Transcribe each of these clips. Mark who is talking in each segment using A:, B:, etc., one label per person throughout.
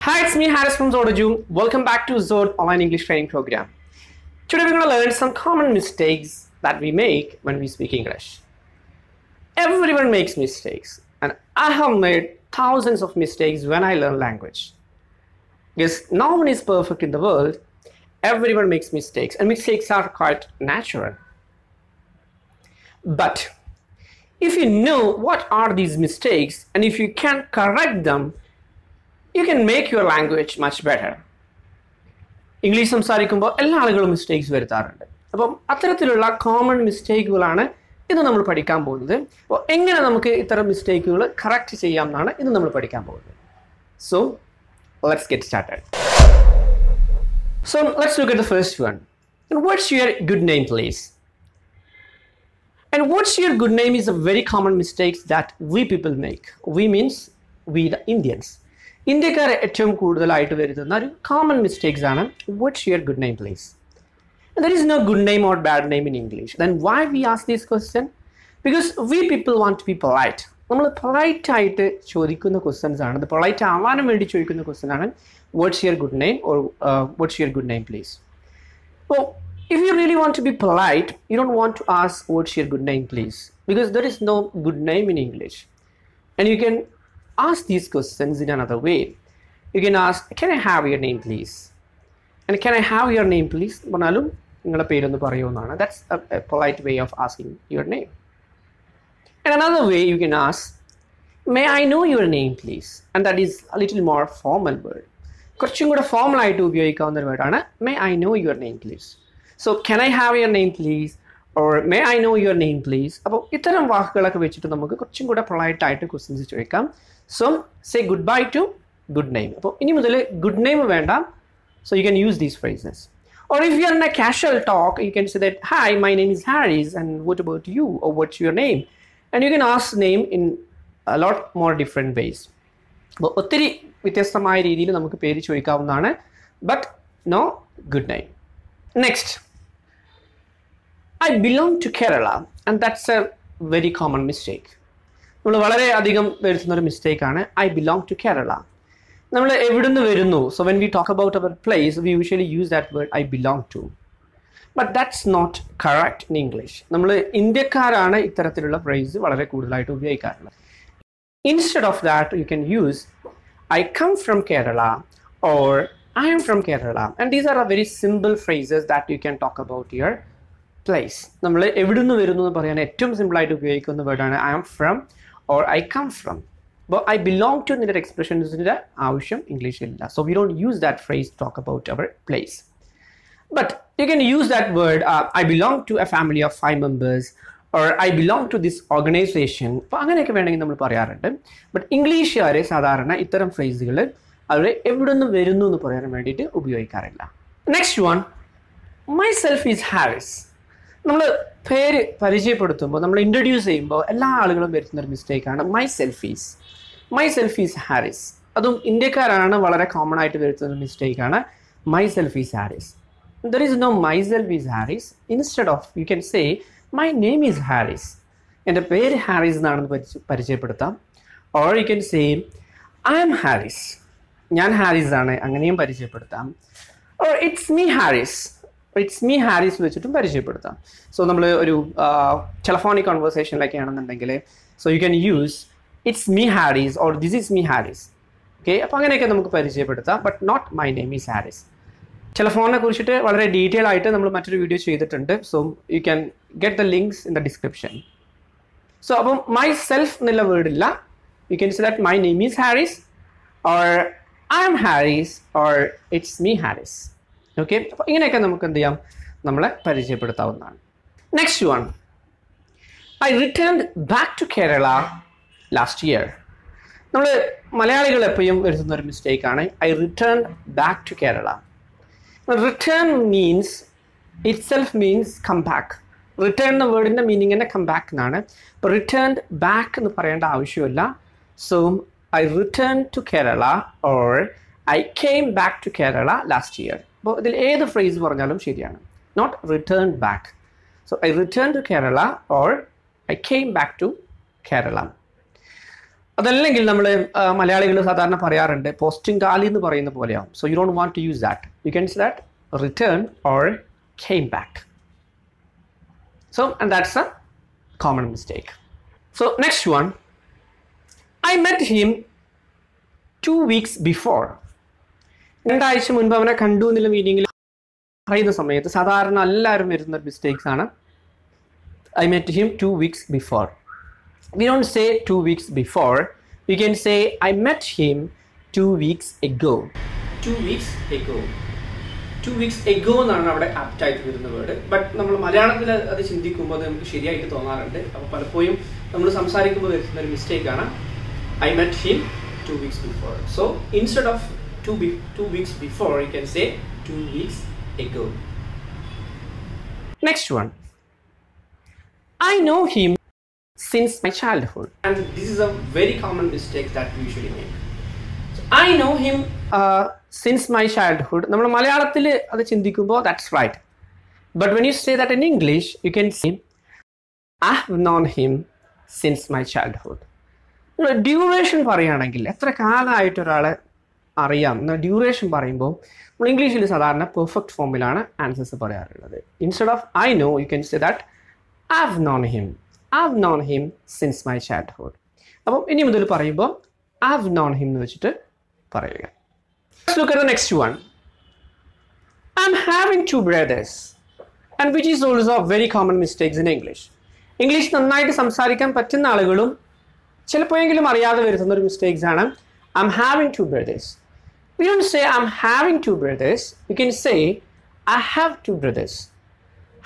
A: Hi, it's me Harris from ZodEDU. Welcome back to Zod Online English Training Program. Today we're going to learn some common mistakes that we make when we speak English. Everyone makes mistakes, and I have made thousands of mistakes when I learn language. Because no one is perfect in the world, everyone makes mistakes, and mistakes are quite natural. But if you know what are these mistakes, and if you can correct them, you can make your language much better. English സംസാരിക്കുമ്പോൾ എല്ലാ ആളുകളും mistakes വരുത്താറുണ്ട്. അപ്പം അത്തരത്തിലുള്ള common മിസ്റ്റേക്കുകളാണ് ഇന്ന് നമ്മൾ പഠിക്കാൻ പോകുന്നത്. അപ്പോൾ എങ്ങനെ നമുക്ക് ഇത്തരം മിസ്റ്റേക്കുകൾ കറക്റ്റ് ചെയ്യാം എന്നാണ് ഇന്ന് നമ്മൾ പഠിക്കാൻ പോകുന്നത്. So let's get started. So let's look at the first one. And what's your good name, please? And what's your good name is a very common mistake that we people make. We means we the Indians. ഇന്ത്യക്കാരെ ഏറ്റവും കൂടുതലായിട്ട് വരുന്ന ഒരു common mistakes ആണ് what's your good name, please? And there is no good name or bad name in English. Then why we ask this question? Because we people want to be polite. നമ്മൾ polite ആയിട്ട് ചോദിക്കുന്ന questions ആണ്. അത് polite ആവാനും വേണ്ടി ചോദിക്കുന്ന question ആണ് what's your good name or what's your good name, please? So if you really want to be polite, you don't want to ask what's your good name, please, because there is no good name in English. And you can ask these questions in another way. You can ask, can I have your name, please? And can I have your name, please? That's a polite way of asking your name. And another way you can ask, may I know your name, please? And that is a little more formal word. May I know your name, please? So can I have your name, please? Or may I know your name, please? അപ്പോൾ ഇത്തരം വാക്കുകളൊക്കെ വെച്ചിട്ട് നമുക്ക് കുറച്ചും കൂടെ polite ആയിട്ട് questions ചോദിക്കാം. So say goodbye to good name. അപ്പോൾ ഇനി മുതൽ good name വേണ്ട. So you can use these phrases. Or if you are in a casual talk, you can say that, hi, my name is Harris, and what about you? Or what's your name? And you can ask name in a lot more different ways. അപ്പോൾ ഒത്തിരി വ്യത്യസ്തമായ രീതിയിൽ നമുക്ക് പേര് ചോദിക്കാവുന്നതാണ്. But no good name. Next. I belong to Kerala, and that's a very common mistake. നമ്മൾ വളരെ അധികം വരുത്തുന്ന ഒരു മിസ്റ്റേക്ക് ആണ് I belong to Kerala. നമ്മൾ എവിടുന്ന് വരുന്നു? So when we talk about our place, we usually use that word I belong to. But that's not correct in English. നമ്മൾ ഇന്ത്യക്കാരാണ് ഇത്തരത്തിലുള്ള ഫ്രേസ് വളരെ കൂടുതലായിട്ട് ഉപയോഗിക്കാറുള്ളത്. Instead of that, you can use I come from Kerala or I am from Kerala. And these are a very simple phrases that you can talk about your place. നമ്മൾ എവിടുന്ന് വരുന്നു എന്ന് പറയാൻ ഏറ്റവും സിമ്പിൾ ആയിട്ട് ഉപയോഗിക്കുന്ന വേർഡാണ് I am from or I come from. But I belong to എന്നൊരു എക്സ്പ്രഷൻസിൻ്റെ ആവശ്യം ഇംഗ്ലീഷിലില്ല. So we don't use that phrase to talk about our place. But you can use that word I belong to a family of 5 members or I belong to this organization. അപ്പോൾ അങ്ങനെയൊക്കെ വേണമെങ്കിൽ നമ്മൾ പറയാറുണ്ട്. But ഇംഗ്ലീഷുകാർ സാധാരണ ഇത്തരം ഫ്രേസുകൾ അവർ എവിടുന്ന് വരുന്നു എന്ന് പറയാൻ വേണ്ടിയിട്ട് ഉപയോഗിക്കാറില്ല. Next one, myself is Harris. നമ്മൾ പേര് പരിചയപ്പെടുത്തുമ്പോൾ നമ്മൾ ഇൻട്രൊഡ്യൂസ് ചെയ്യുമ്പോൾ എല്ലാ ആളുകളും വരുത്തുന്നൊരു മിസ്റ്റേക്കാണ് myself is Harris. അതും ഇന്ത്യക്കാരാണ് വളരെ കോമൺ ആയിട്ട് വരുത്തുന്ന മിസ്റ്റേക്കാണ് myself is Harris. There is no myself is Harris. Instead of, you can say my name is Harris. എൻ്റെ പേര് ഹാരിസ് എന്നാണെന്ന് പരിചയപ്പെടുത്താം. Or you can say I am Harris. ഞാൻ ഹാരിസ് ആണ്, അങ്ങനെയും പരിചയപ്പെടുത്താം. Or it's me Harris വെച്ചിട്ടും പരിചയപ്പെടുത്താം. സോ നമ്മൾ ഒരു ടെലഫോണിക് കോൺവെർസേഷനിലൊക്കെ ആണെന്നുണ്ടെങ്കിൽ so you can use it's me Haris or this is me Haris. Okay, അപ്പോൾ അങ്ങനെയൊക്കെ നമുക്ക് പരിചയപ്പെടുത്താം. But not my name is Haris. ടെലഫോണിനെ കുറിച്ചിട്ട് വളരെ ഡീറ്റെയിൽ ആയിട്ട് നമ്മൾ മറ്റൊരു വീഡിയോ ചെയ്തിട്ടുണ്ട്. So you can get the links in the description. So അപ്പം മൈ സെൽഫ് എന്നുള്ള വേർഡില്ല. You can say that my name is Haris or I am Haris or it's me Haris. Okay, അപ്പോൾ ഇങ്ങനെയൊക്കെ നമുക്ക് എന്ത് ചെയ്യാം, നമ്മളെ പരിചയപ്പെടുത്താവുന്നതാണ്. Next one, I returned back to Kerala last year. നമ്മൾ മലയാളികൾ എപ്പോഴും വരുത്തുന്ന ഒരു മിസ്റ്റേക്കാണ് I return back to Kerala. Return means itself means come back. Return എന്ന വേർഡിൻ്റെ മീനിങ് തന്നെ കം ബാക്ക് എന്നാണ്. അപ്പോൾ റിട്ടേൺഡ് ബാക്ക് എന്ന് പറയേണ്ട ആവശ്യമില്ല. So I return to Kerala or I came back to Kerala last year. അപ്പോൾ ഇതിൽ ഏത് ഫ്രേസ് പറഞ്ഞാലും ശരിയാണ്. Not return back. So I returned to Kerala or I came back to Kerala. അതല്ലെങ്കിൽ നമ്മൾ മലയാളികൾ സാധാരണ പറയാറുണ്ട് പോസ്റ്റും കാലി എന്ന് പറയുന്ന പോലെയാവും. So you don't want to use that. You can say that return or came back. So, and that's a common mistake. So, next one. I met him 2 weeks before. രണ്ടാഴ്ച മുൻപ് അവനെ കണ്ടു എന്നുള്ള മീനിങ്ങിൽ പറയുന്ന സമയത്ത് സാധാരണ എല്ലാവരും വരുന്ന മിസ്റ്റേക്സ് ആണ്. I met him 2 weeks before. We don't say 2 weeks before. We can say I met him 2 weeks ago. 2 weeks ago. 2 weeks ago എന്നാണ് അവിടെ ആപ്റ്റ് ആയിട്ട് വരുന്ന വേർഡ്. ബട്ട് നമ്മൾ മലയാളത്തിൽ അത് ചിന്തിക്കുമ്പോൾ അത് നമുക്ക് ശരിയായിട്ട് തോന്നാറുണ്ട്. അപ്പോൾ പലപ്പോഴും നമ്മൾ സംസാരിക്കുമ്പോൾ വരുന്ന ഒരു മിസ്റ്റേക്ക് ആണ് I met him 2 weeks before. So instead of 2 weeks before, you can say 2 weeks ago. Next one. I know him since my childhood. And this is a very common mistake that we usually make. So, I know him since my childhood. നമ്മൾ മലയാളത്തിൽ അത് ചിന്തിക്കുമ്പോൾ that's right. But when you say that in English, you can say I have known him since my childhood. Duration പറയുകയാണെങ്കിൽ എത്ര കാലമായിട്ട് ഒരാളെ അറിയാം എന്ന ഡ്യൂറേഷൻ പറയുമ്പോൾ നമ്മൾ ഇംഗ്ലീഷിൽ സാധാരണ പെർഫെക്റ്റ് ഫോമിലാണ് ആൻസേഴ്സ് പറയാറുള്ളത്. Instead of I know U can say that I have known him since my childhood. അപ്പം ഇനി മുതൽ പറയുമ്പോൾ ഐ ഹാവ് നോൺ ഹിം എന്ന് വെച്ചിട്ട് പറയുക. Let's look at the next one. I'm having 2 brothers, and which is also a very common mistakes in English. English നന്നായിട്ട് സംസാരിക്കാൻ പറ്റുന്ന ആളുകളും ചിലപ്പോഴെങ്കിലും അറിയാതെ വരുന്ന ഒരു മിസ്റ്റേക്സ് ആണ് I'm having 2 brothers. We don't say I'm having 2 brothers. We can say I have 2 brothers.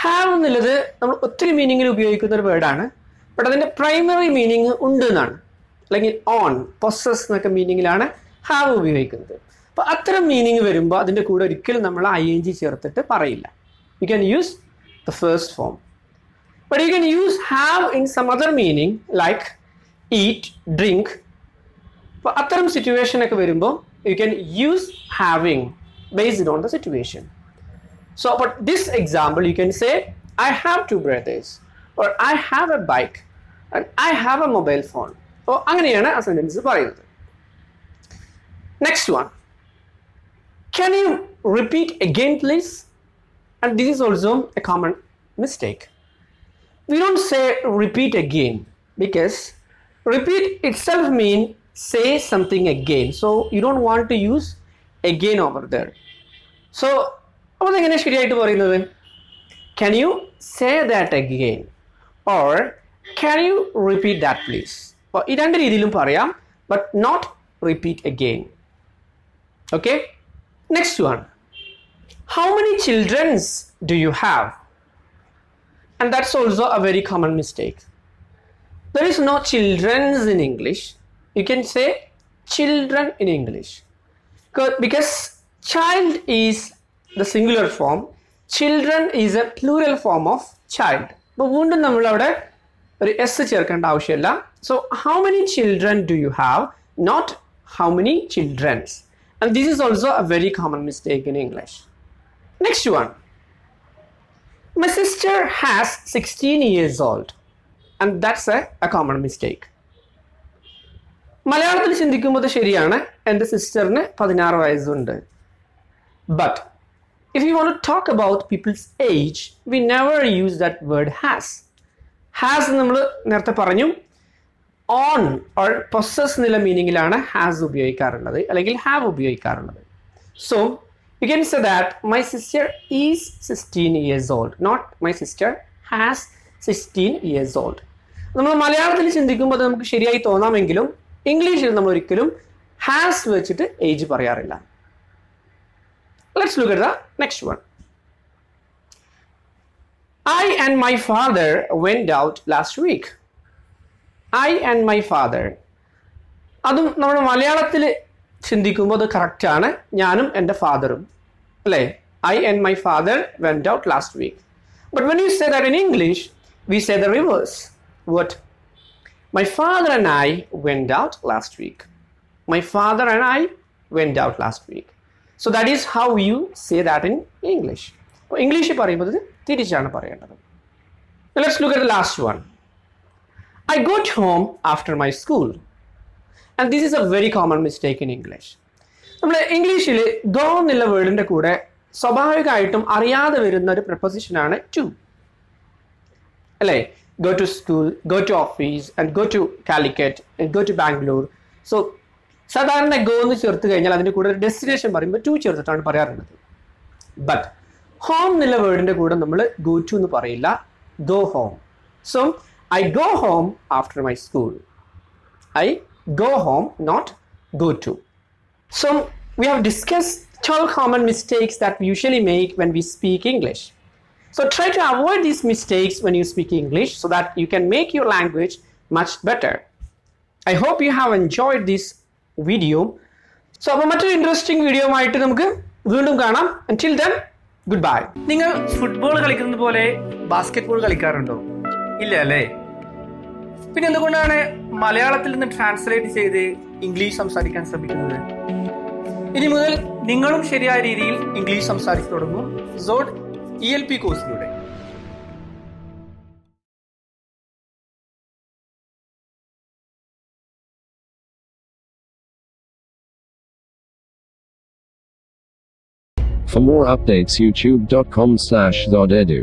A: Have എന്നുള്ളത് നമ്മൾ ഒത്തിരി മീനിങ്ങിൽ ഉപയോഗിക്കുന്ന ഒരു വേർഡാണ്. ബട്ട് അതിൻ്റെ പ്രൈമറി മീനിങ് ഉണ്ട് എന്നാണ്. അല്ലെങ്കിൽ ഓൺ പൊസസ് എന്നൊക്കെ മീനിങ്ങിലാണ് ഹാവ് ഉപയോഗിക്കുന്നത്. അപ്പോൾ അത്തരം മീനിങ് വരുമ്പോൾ അതിൻ്റെ കൂടെ ഒരിക്കലും നമ്മൾ ing ചേർത്തിട്ട് പറയില്ല. You can use the first form. But you can use have in some other meaning like eat, drink. അപ്പോൾ അത്തരം സിറ്റുവേഷൻ ഒക്കെ വരുമ്പോൾ you can use having based on the situation. So for this example you can say I have 2 brothers or I have a bike and I have a mobile phone. അപ്പോൾ അങ്ങനെയാണ് ആ sentence പറയുന്നത്. Next one. Can you repeat again please? And this is also a common mistake. We don't say repeat again because repeat itself means say something again. So you don't want to use again over there. So അതെങ്ങനെ ശരിയായിട്ട് പറയുന്നത്? Can you say that again? Or can you repeat that please? അപ്പോൾ ഈ രണ്ട് രീതിയിലും പറയാം but not repeat again. Okay? Next one. How many children do you have? And that's also a very common mistake. There is no children's in English. You can say children in English. Because child is the singular form. Children is a plural form of child. അപ്പോൾ വീണ്ടും നമ്മൾ അവിടെ ഒരു S ചേർക്കേണ്ട ആവശ്യമില്ല. So how many children do you have? Not how many children's. And this is also a very common mistake in English. Next one. My sister has 16 years old. And that's a common mistake. മലയാളത്തിൽ ചിന്തിക്കുമ്പോൾ ശരിയാണ്, എൻ്റെ സിസ്റ്ററിന് 16 വയസ്സുണ്ട്. But if you want to talk about people's age, we never use that word has. Has നമ്മൾ നേരത്തെ പറഞ്ഞു on or possess എന്നുള്ള മീനിങ്ങിലാണ് has ഉപയോഗിക്കാറുള്ളത് അല്ലെങ്കിൽ have ഉപയോഗിക്കാറുള്ളത്. So you can say that my sister is 16 years old, not my sister has 16 years old. നമ്മൾ മലയാളത്തിൽ ചിന്തിക്കുമ്പോൾ നമുക്ക് ശരിയായി തോന്നാമെങ്കിലും ഇംഗ്ലീഷിൽ നമ്മൾ ഒരിക്കലും ഹാസ് വെച്ചിട്ട് ഏജ് പറയാറില്ല. Let's look at the next one. I and my father went out last week. I and my father. അതും നമ്മൾ മലയാളത്തിൽ ചിന്തിക്കുമ്പോൾ അത് കറക്റ്റാണ്. ഞാനും എൻ്റെ ഫാദറും അല്ലേ? I and my father went out last week. But when you say that in English, we say the reverse. What? My father and I went out last week. My father and I went out last week. So that is how you say that in English. English പറയുമ്പോൾ തിരിച്ചാണ് പറയേണ്ടത്. Let's look at the last one. I got home after my school. And this is a very common mistake in English. നമ്മൾ ഇംഗ്ലീഷിൽ go എന്നുള്ള വേർഡിൻ്റെ കൂടെ സ്വാഭാവികമായിട്ടും അറിയാതെ വരുന്ന ഒരു പ്രപ്പോസിഷനാണ് ടു അല്ലേ. Go to school, go to office, and go to Calicut, and go to Bangalore. So സാധാരണ ഗോ എന്ന് ചേർത്ത് കഴിഞ്ഞാൽ അതിൻ്റെ കൂടെ ഒരു ഡെസ്റ്റിനേഷൻ പറയുമ്പോൾ ടു ചേർത്തിട്ടാണ് പറയാറുള്ളത്. ബട്ട് ഹോം എന്നുള്ള വേർഡിൻ്റെ കൂടെ നമ്മൾ ഗോ ടു എന്ന് പറയില്ല, go home. So I go home after my school. I go home, not go to. So we have discussed 12 common mistakes that we usually make when we speak English. So try to avoid these mistakes when you speak English so that you can make your language much better. I hope you have enjoyed this video. So അപ്പോൾ മറ്റൊരു interesting video ആയിട്ട് നമുക്ക് വീണ്ടും കാണാം. Until then, goodbye. നിങ്ങൾ football കളിക്കുന്നത് പോലെ basketball കളിക്കാറുണ്ടോ? ഇല്ല അല്ലേ? പിന്നെ എന്തുകൊണ്ടാണ് മലയാളത്തിൽ നിന്ന് ട്രാൻസ്ലേറ്റ് ചെയ്ത് ഇംഗ്ലീഷ് സംസാരിക്കാൻ ശ്രമിക്കുന്നത്? ഇനി മുതൽ നിങ്ങളും ശരിയായ രീതിയിൽ ഇംഗ്ലീഷ് സംസാരിച്ചു തുടങ്ങും ZodELP കോഴ്സിലൂടെ.
B: For more updates, youtube.com/ZodEDU.